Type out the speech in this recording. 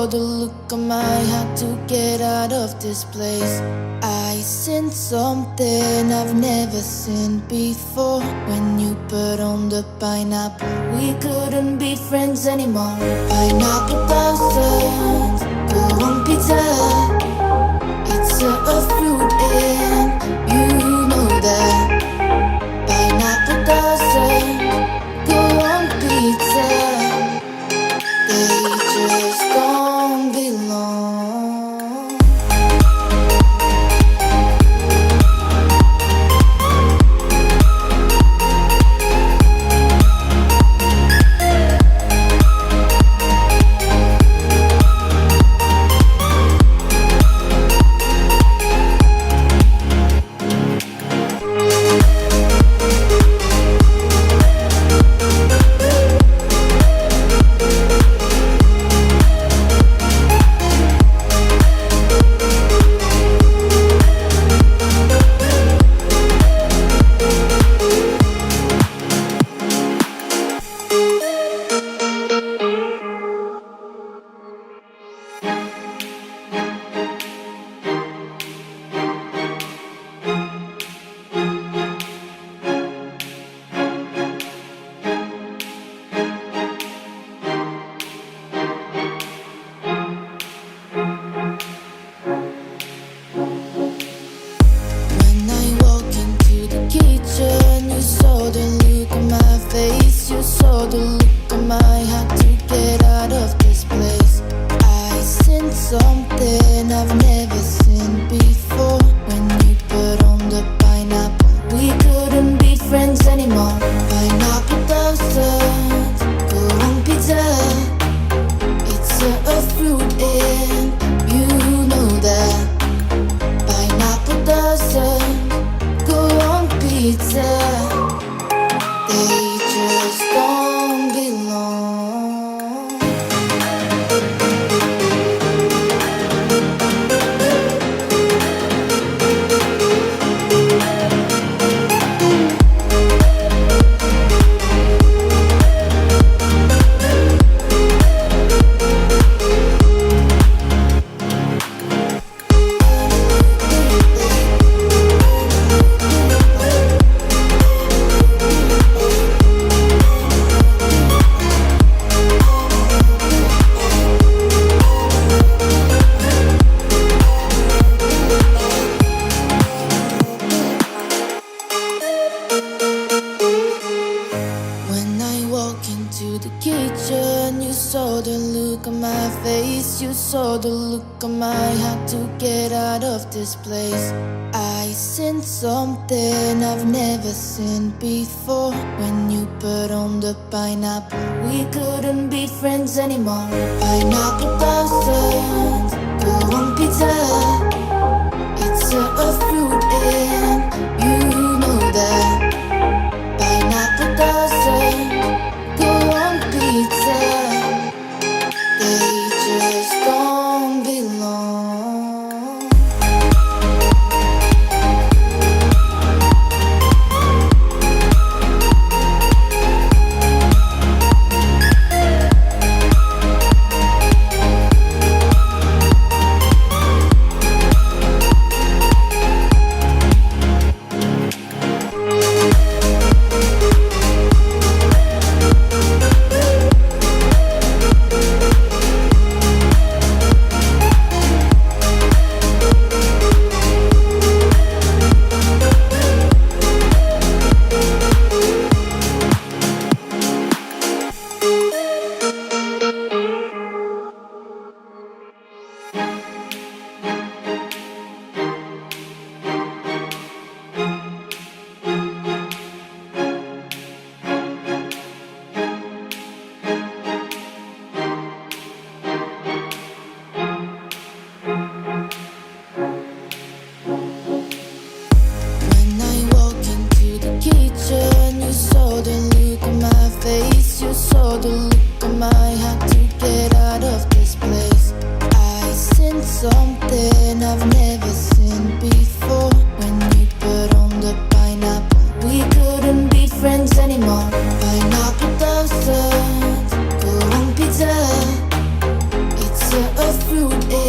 saw the look on my had to get out of this place. I seen something I've never seen before. When you put on the pineapple, we couldn't be friends anymore. Pineapple thousands, go on pizza. It's a fruit and you know that. Pineapple doesn't go on pizza. They just don't belong. When I walk into the kitchen, you saw the look on my face. You saw the look on my had to get out of this place. I seen something I've never seen before. When you put on the pineapple, we couldn't be friends anymore. Pineapple doesn't go on pizza. It's a fruit and you know that. Pineapple doesn't go on pizza. They just don't belong. When I walk into the kitchen, you saw the look on my face. You saw the look on my had to get out of this place. I seen something I've never seen before. When you put on the pineapple, we couldn't be friends anymore. Pineapple doesn't go on pizza. It's a fruit and you know that. Pineapple doesn't go on pizza. They just don't belong. fruit